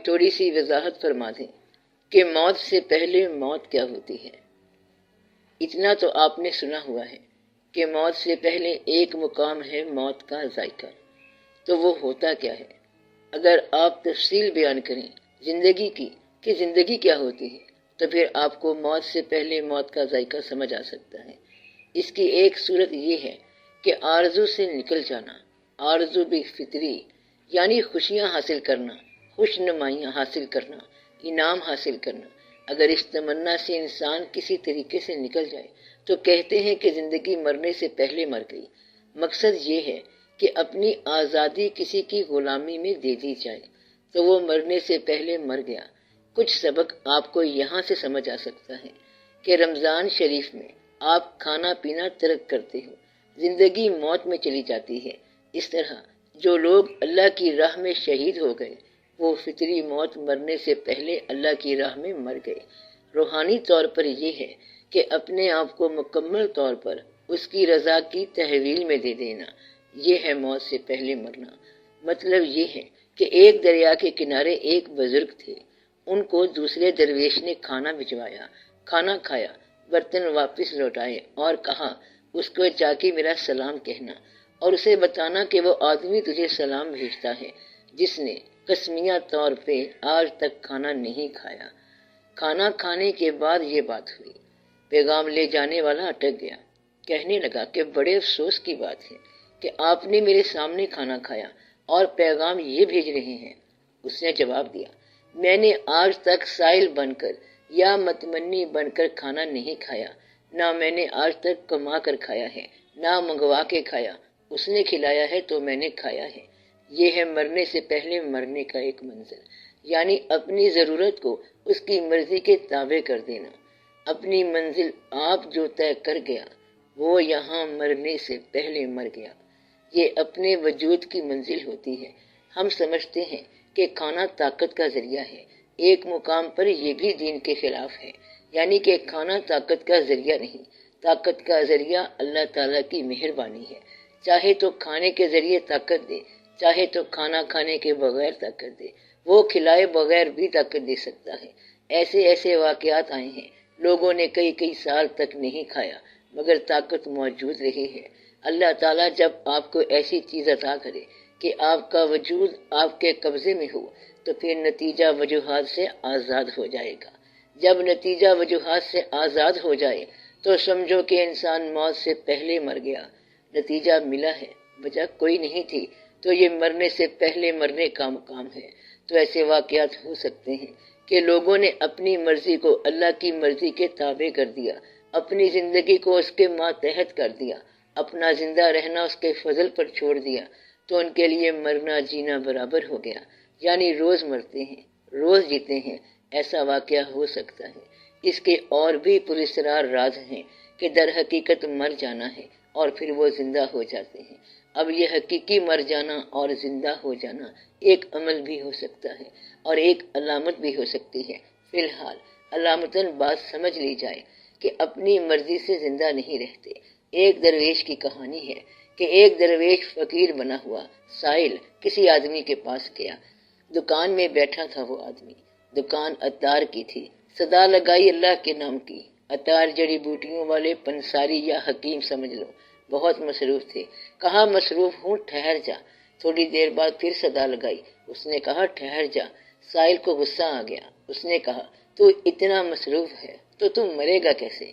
تھوڑی سی وضاحت فرما دیں کہ موت سے پہلے موت کیا ہوتی ہے۔ اتنا تو آپ نے سنا ہوا ہے کہ موت سے پہلے ایک مقام ہے موت کا ذائقہ، تو وہ ہوتا کیا ہے؟ اگر آپ تفصیل بیان کریں زندگی کی کہ زندگی کیا ہوتی ہے، تو پھر آپ کو موت سے پہلے موت کا ذائقہ سمجھ آ سکتا ہے۔ اس کی ایک صورت یہ ہے کہ آرزو سے نکل جانا، آرزو بھی فطری، یعنی خوشیاں حاصل کرنا، خوش نمائیاں حاصل کرنا، انعام حاصل کرنا۔ اگر اس تمنا سے انسان کسی طریقے سے نکل جائے تو کہتے ہیں کہ زندگی مرنے سے پہلے مر گئی۔ مقصد یہ ہے کہ اپنی آزادی کسی کی غلامی میں دے دی جائے تو وہ مرنے سے پہلے مر گیا۔ کچھ سبق آپ کو یہاں سے سمجھ آ سکتا ہے کہ رمضان شریف میں آپ کھانا پینا ترک کرتے ہو، زندگی موت میں چلی جاتی ہے۔ اس طرح جو لوگ اللہ کی راہ میں شہید ہو گئے وہ فطری موت مرنے سے پہلے اللہ کی راہ میں مر گئے۔ روحانی طور پر یہ ہے کہ اپنے آپ کو مکمل طور پر اس کی رضا کی تحویل میں دے دینا، یہ ہے موت سے پہلے مرنا۔ مطلب یہ ہے کہ ایک دریا کے کنارے ایک بزرگ تھے، ان کو دوسرے درویش نے کھانا بھجوایا، کھانا کھایا، برتن واپس لوٹائے اور کہا اس کو جا کے میرا سلام کہنا اور اسے بتانا کہ وہ آدمی تجھے سلام بھیجتا ہے جس نے قسمیہ طور پہ آج تک کھانا نہیں کھایا۔ کھانا کھانے کے بعد یہ بات ہوئی، پیغام لے جانے والا اٹک گیا، کہنے لگا کہ بڑے افسوس کی بات ہے کہ آپ نے میرے سامنے کھانا کھایا اور پیغام یہ بھیج رہے ہیں۔ اس نے جواب دیا، میں نے آج تک سائل بن کر یا متمنی بن کر کھانا نہیں کھایا، نہ میں نے آج تک کما کر کھایا ہے، نہ منگوا کے کھایا، اس نے کھلایا ہے تو میں نے کھایا ہے۔ یہ ہے مرنے سے پہلے مرنے کا ایک منظر، یعنی اپنی ضرورت کو اس کی مرضی کے تابع کر دینا۔ اپنی منزل آپ جو طے کر گیا وہ یہاں مرنے سے پہلے مر گیا۔ یہ اپنے وجود کی منزل ہوتی ہے۔ ہم سمجھتے ہیں کہ کھانا طاقت کا ذریعہ ہے، ایک مقام پر یہ بھی دین کے خلاف ہے، یعنی کہ کھانا طاقت کا ذریعہ نہیں، طاقت کا ذریعہ اللہ تعالیٰ کی مہربانی ہے۔ چاہے تو کھانے کے ذریعے طاقت دے، چاہے تو کھانا کھانے کے بغیر طاقت دے، وہ کھلائے بغیر بھی طاقت دے سکتا ہے۔ ایسے واقعات آئے ہیں، لوگوں نے کئی سال تک نہیں کھایا مگر طاقت موجود رہی ہے۔ اللہ تعالیٰ جب آپ کو ایسی چیز عطا کرے کہ آپ کا وجود آپ کے قبضے میں ہو تو پھر نتیجہ وجوہات سے آزاد ہو جائے گا۔ جب نتیجہ وجوہات سے آزاد ہو جائے تو سمجھو کہ انسان موت سے پہلے مر گیا، نتیجہ ملا ہے، وجہ کوئی نہیں تھی، تو یہ مرنے سے پہلے مرنے کا مقام ہے۔ تو ایسے واقعات ہو سکتے ہیں کہ لوگوں نے اپنی مرضی کو اللہ کی مرضی کے تابع کر دیا، اپنی زندگی کو اس کے ماتحت کر دیا، اپنا زندہ رہنا اس کے فضل پر چھوڑ دیا، تو ان کے لیے مرنا جینا برابر ہو گیا، یعنی روز مرتے ہیں روز جیتے ہیں۔ ایسا واقعہ ہو سکتا ہے۔ اس کے اور بھی پراسرار راز ہیں کہ در حقیقت مر جانا ہے اور پھر وہ زندہ ہو جاتے ہیں۔ اب یہ حقیقی مر جانا اور زندہ ہو جانا ایک عمل بھی ہو سکتا ہے اور ایک علامت بھی ہو سکتی ہے۔ فی الحال علامتاً بات سمجھ لی جائے کہ اپنی مرضی سے زندہ نہیں رہتے۔ ایک درویش کی کہانی ہے کہ ایک درویش فقیر بنا ہوا سائل کسی آدمی کے پاس گیا۔ دکان میں بیٹھا تھا وہ آدمی، دکان عطار کی تھی، صدا لگائی اللہ کے نام کی۔ عطار جڑی بوٹیوں والے پنساری یا حکیم سمجھ لو، بہت مصروف تھے۔ کہا مصروف ہوں، ٹھہر جا۔ تھوڑی دیر بعد پھر صدا لگائی، اس نے کہا ٹھہر جا۔ سائل کو غصہ آ گیا، اس نے کہا تو اتنا مصروف ہے تو تم مرے گا کیسے؟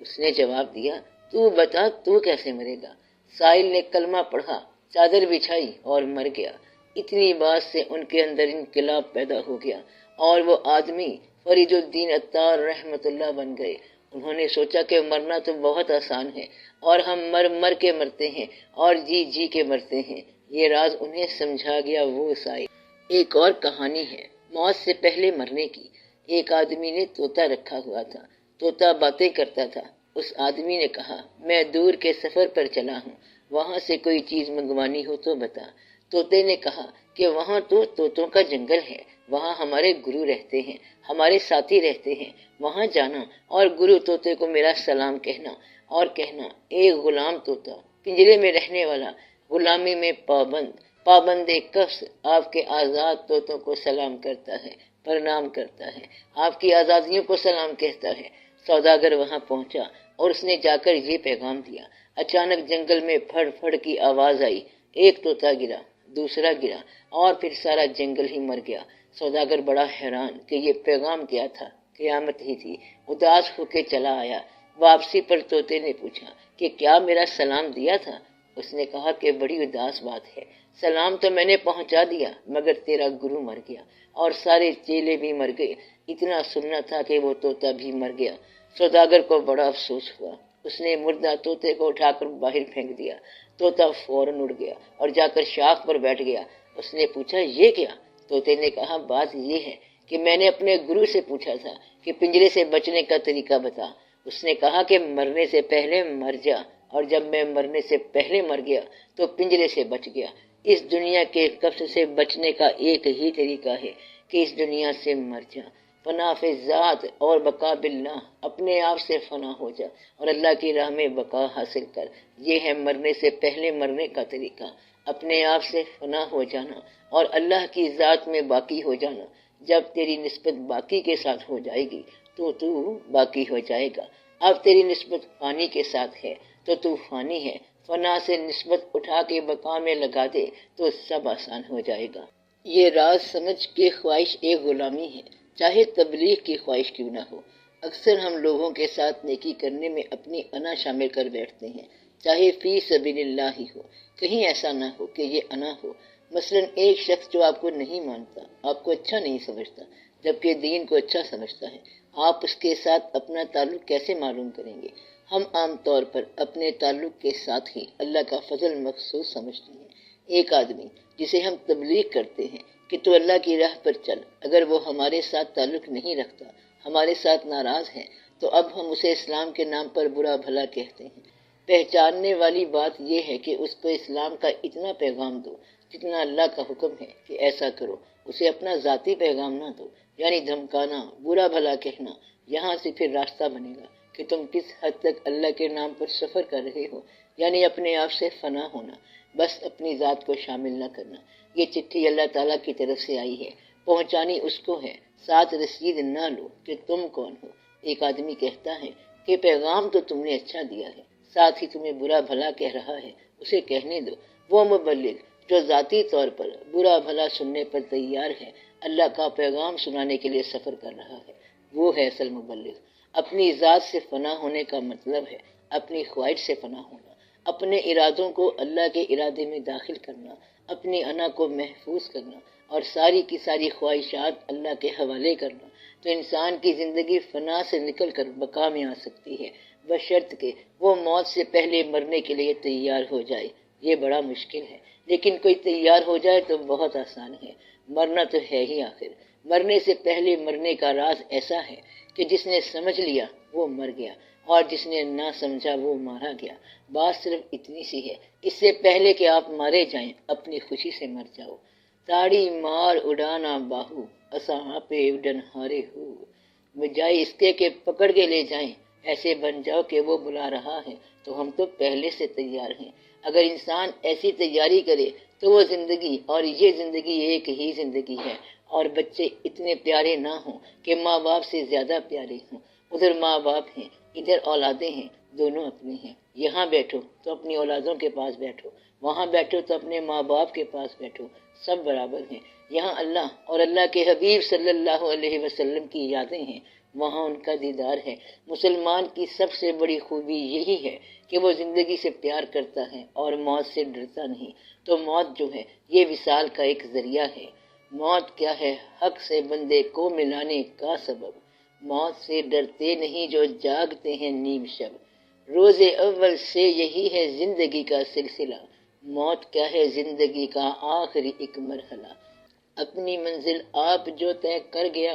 اس نے جواب دیا تو بتا تو کیسے مرے گا؟ سائل نے کلمہ پڑھا، چادر بچھائی اور مر گیا۔ اتنی بات سے ان کے اندر انقلاب پیدا ہو گیا اور وہ آدمی فرید الدین عطار رحمت اللہ بن گئے۔ انہوں نے سوچا کہ مرنا تو بہت آسان ہے اور ہم مر کے مرتے ہیں اور جی کے مرتے ہیں۔ یہ راز انہیں سمجھا گیا وہ سائل۔ ایک اور کہانی ہے موت سے پہلے مرنے کی۔ ایک آدمی نے طوطا رکھا ہوا تھا، طوطا باتیں کرتا تھا۔ اس آدمی نے کہا میں دور کے سفر پر چلا ہوں، وہاں سے کوئی چیز منگوانی ہو تو بتا۔ طوطے نے کہا کہ وہاں تو طوطوں کا جنگل ہے، وہاں ہمارے گرو رہتے ہیں، ہمارے ساتھی رہتے ہیں، وہاں جانا اور گرو طوطے کو میرا سلام کہنا اور کہنا ایک غلام طوطا پنجرے میں رہنے والا غلامی میں پابند کفس آپ کے آزاد طوطوں کو سلام کرتا ہے، پرنام کرتا ہے، آپ کی آزادیوں کو سلام کہتا ہے۔ سوداگر وہاں پہنچا اور اس نے جا کر یہ پیغام دیا۔ اچانک جنگل میں پھڑ پھڑ کی آواز آئی، ایک طوطا گرا، دوسرا گرا اور پھر سارا جنگل ہی مر گیا۔ سوداگر بڑا حیران کہ یہ پیغام کیا تھا، قیامت ہی تھی۔ اداس ہو کے چلا آیا۔ واپسی پر طوطے نے پوچھا کہ کیا میرا سلام دیا تھا؟ اس نے کہا کہ بڑی اداس بات ہے، سلام تو میں نے پہنچا دیا مگر تیرا گرو مر گیا اور سارے چیلے بھی مر گئے۔ اتنا سننا تھا کہ وہ طوطا بھی مر گیا۔ سوداگر کو بڑا افسوس ہوا۔ اس نے مردہ طوطے کو اٹھا کر باہر پھینک دیا۔ طوطا فوراً اڑ گیا اور جا کر شاخ پر بیٹھ گیا۔ اس نے پوچھا یہ کیا؟ طوطے نے کہا بات یہ ہے کہ میں نے اپنے گرو سے پوچھا تھا کہ پنجرے سے بچنے کا طریقہ بتا۔ اس نے کہا کہ مرنے سے پہلے مر جا، اور جب میں مرنے سے پہلے مر گیا تو پنجرے سے بچ گیا۔ اس دنیا کے قبض سے بچنے کا ایک ہی طریقہ ہے کہ اس دنیا سے مر جا۔ فنا فی ذات اور بقا باللہ، اپنے آپ سے فنا ہو جا اور اللہ کی راہ میں بقا حاصل کر۔ یہ ہے مرنے سے پہلے مرنے کا طریقہ، اپنے آپ سے فنا ہو جانا اور اللہ کی ذات میں باقی ہو جانا۔ جب تیری نسبت باقی کے ساتھ ہو جائے گی تو باقی ہو جائے گا۔ اب تیری نسبت فانی کے ساتھ ہے تو فانی ہے۔ فنا سے نسبت اٹھا کے بقا میں لگا دے تو سب آسان ہو جائے گا۔ یہ راز سمجھ کے خواہش ایک غلامی ہے، چاہے تبلیغ کی خواہش کیوں نہ ہو۔ اکثر ہم لوگوں کے ساتھ نیکی کرنے میں اپنی انا شامل کر بیٹھتے ہیں، چاہے فی سبیل اللہ ہی ہو۔ کہیں ایسا نہ ہو کہ یہ انا ہو۔ مثلا ایک شخص جو آپ کو نہیں مانتا، آپ کو اچھا نہیں سمجھتا جبکہ دین کو اچھا سمجھتا ہے، آپ اس کے ساتھ اپنا تعلق کیسے معلوم کریں گے؟ ہم عام طور پر اپنے تعلق کے ساتھ ہی اللہ کا فضل مخصوص سمجھتے ہیں۔ ایک آدمی جسے ہم تبلیغ کرتے ہیں کہ تو اللہ کی راہ پر چل، اگر وہ ہمارے ساتھ تعلق نہیں رکھتا، ہمارے ساتھ ناراض ہے، تو اب ہم اسے اسلام کے نام پر برا بھلا کہتے ہیں۔ پہچاننے والی بات یہ ہے کہ اس کو اسلام کا اتنا پیغام دو جتنا اللہ کا حکم ہے کہ ایسا کرو۔ اسے اپنا ذاتی پیغام نہ دو، یعنی دھمکانا، برا بھلا کہنا۔ یہاں سے پھر راستہ بنے گا کہ تم کس حد تک اللہ کے نام پر سفر کر رہے ہو، یعنی اپنے آپ سے فنا ہونا، بس اپنی ذات کو شامل نہ کرنا۔ یہ چٹھی اللہ تعالیٰ کی طرف سے آئی ہے، پہنچانی اس کو ہے، ساتھ رسید نہ لو کہ تم کون ہو۔ ایک آدمی کہتا ہے کہ پیغام تو تم نے اچھا دیا ہے، ساتھ ہی تمہیں برا بھلا کہہ رہا ہے، اسے کہنے دو۔ وہ مبلغ جو ذاتی طور پر برا بھلا سننے پر تیار ہے، اللہ کا پیغام سنانے کے لیے سفر کر رہا ہے، وہ ہے اصل مبلغ۔ اپنی ذات سے فنا ہونے کا مطلب ہے اپنی خواہش سے فنا ہونا، اپنے ارادوں کو اللہ کے ارادے میں داخل کرنا، اپنی انا کو محفوظ کرنا اور ساری کی ساری خواہشات اللہ کے حوالے کرنا۔ تو انسان کی زندگی فنا سے نکل کر بقا میں آ سکتی ہے، بشرط کہ وہ موت سے پہلے مرنے کے لیے تیار ہو جائے۔ یہ بڑا مشکل ہے، لیکن کوئی تیار ہو جائے تو بہت آسان ہے۔ مرنا تو ہے ہی آخر۔ مرنے سے پہلے مرنے کا راز ایسا ہے کہ جس نے سمجھ لیا وہ مر گیا اور جس نے نہ سمجھا وہ مارا گیا۔ بات صرف اتنی سی ہے، اس سے پہلے کہ آپ مارے جائیں اپنی خوشی سے مر جاؤ۔ تاڑی مار اڑانا باہو، اساں پہ اڈن ہارے ہو، بجائے اس کے کہ پکڑ کے لے جائیں، ایسے بن جاؤ کہ وہ بلا رہا ہے تو ہم تو پہلے سے تیار ہیں۔ اگر انسان ایسی تیاری کرے تو وہ زندگی اور یہ زندگی ایک ہی زندگی ہے، اور بچے اتنے پیارے نہ ہوں کہ ماں باپ سے زیادہ پیارے ہوں۔ ادھر ماں باپ ہیں، ادھر اولادیں ہیں، دونوں اپنی ہیں۔ یہاں بیٹھو تو اپنی اولادوں کے پاس بیٹھو، وہاں بیٹھو تو اپنے ماں باپ کے پاس بیٹھو، سب برابر ہیں۔ یہاں اللہ اور اللہ کے حبیب صلی اللہ علیہ وسلم کی یادیں ہیں، وہاں ان کا دیدار ہے۔ مسلمان کی سب سے بڑی خوبی یہی ہے کہ وہ زندگی سے پیار کرتا ہے اور موت سے ڈرتا نہیں۔ تو موت جو ہے یہ وصال کا ایک ذریعہ ہے۔ موت کیا ہے؟ حق سے بندے کو ملانے کا سبب۔ موت سے ڈرتے نہیں جو جاگتے ہیں نیم شب۔ روز اول سے یہی ہے زندگی کا سلسلہ۔ موت کیا ہے؟ زندگی کا آخری ایک مرحلہ۔ اپنی منزل آپ جو طے کر گیا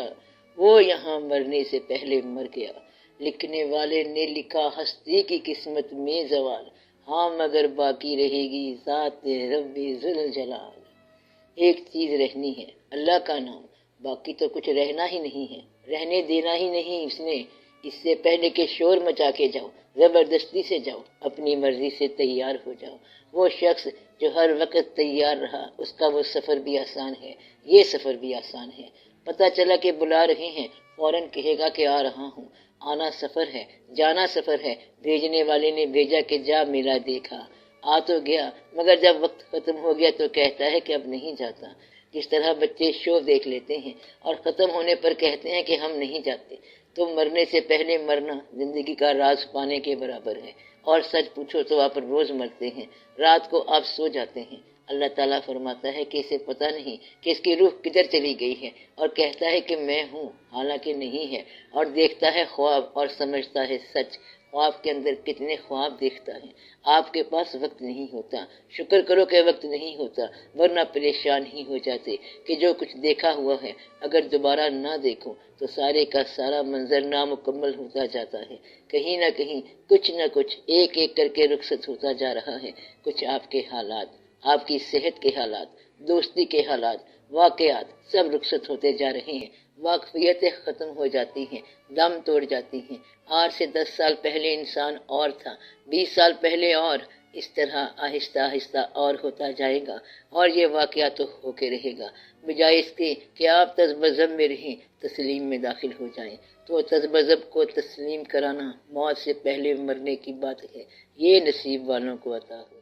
وہ یہاں مرنے سے پہلے مر گیا۔ لکھنے والے نے لکھا ہستی کی قسمت میں زوال، ہاں مگر باقی رہے گی ذات رب ذوالجلال۔ ایک چیز رہنی ہے، اللہ کا نام، باقی تو کچھ رہنا ہی نہیں ہے، رہنے دینا ہی نہیں اس نے۔ اس سے پہلے کہ شور مچا کے جاؤ، زبردستی سے جاؤ، اپنی مرضی سے تیار ہو جاؤ۔ وہ شخص جو ہر وقت تیار رہا، اس کا وہ سفر بھی آسان ہے، یہ سفر بھی آسان ہے۔ پتہ چلا کہ بلا رہے ہیں، فوراً کہے گا کہ آ رہا ہوں۔ آنا سفر ہے، جانا سفر ہے۔ بھیجنے والے نے بھیجا کہ جا میلا دیکھا، آ تو گیا، مگر جب وقت ختم ہو گیا تو کہتا ہے کہ اب نہیں جاتا۔ جس طرح بچے شو دیکھ لیتے ہیں اور ختم ہونے پر کہتے ہیں کہ ہم نہیں جاتے، تو مرنے سے پہلے مرنا زندگی کا راز پانے کے برابر ہے۔ اور سچ پوچھو تو آپ روز مرتے ہیں، رات کو آپ سو جاتے ہیں۔ اللہ تعالیٰ فرماتا ہے کہ اسے پتہ نہیں کہ اس کی روح کدھر چلی گئی ہے، اور کہتا ہے کہ میں ہوں، حالانکہ نہیں ہے، اور دیکھتا ہے خواب اور سمجھتا ہے سچ۔ خواب کے اندر کتنے خواب دیکھتا ہے۔ آپ کے پاس وقت نہیں ہوتا، شکر کرو کہ وقت نہیں ہوتا، ورنہ پریشان ہی ہو جاتے کہ جو کچھ دیکھا ہوا ہے اگر دوبارہ نہ دیکھو تو سارے کا سارا منظر نامکمل ہوتا جاتا ہے۔ کہیں نہ کہیں کچھ نہ کچھ ایک ایک کر کے رخصت ہوتا جا رہا ہے۔ کچھ آپ کے حالات، آپ کی صحت کے حالات، دوستی کے حالات، واقعات سب رخصت ہوتے جا رہے ہیں۔ واقفیتیں ختم ہو جاتی ہیں، دم توڑ جاتی ہیں۔ آج سے 10 سال پہلے انسان اور تھا، 20 سال پہلے اور، اس طرح آہستہ آہستہ اور ہوتا جائے گا، اور یہ واقعہ تو ہو کے رہے گا۔ بجائے اس کے کہ آپ تذبذب میں رہیں، تسلیم میں داخل ہو جائیں، تو تذبذب کو تسلیم کرانا موت سے پہلے مرنے کی بات ہے۔ یہ نصیب والوں کو عطا ہو۔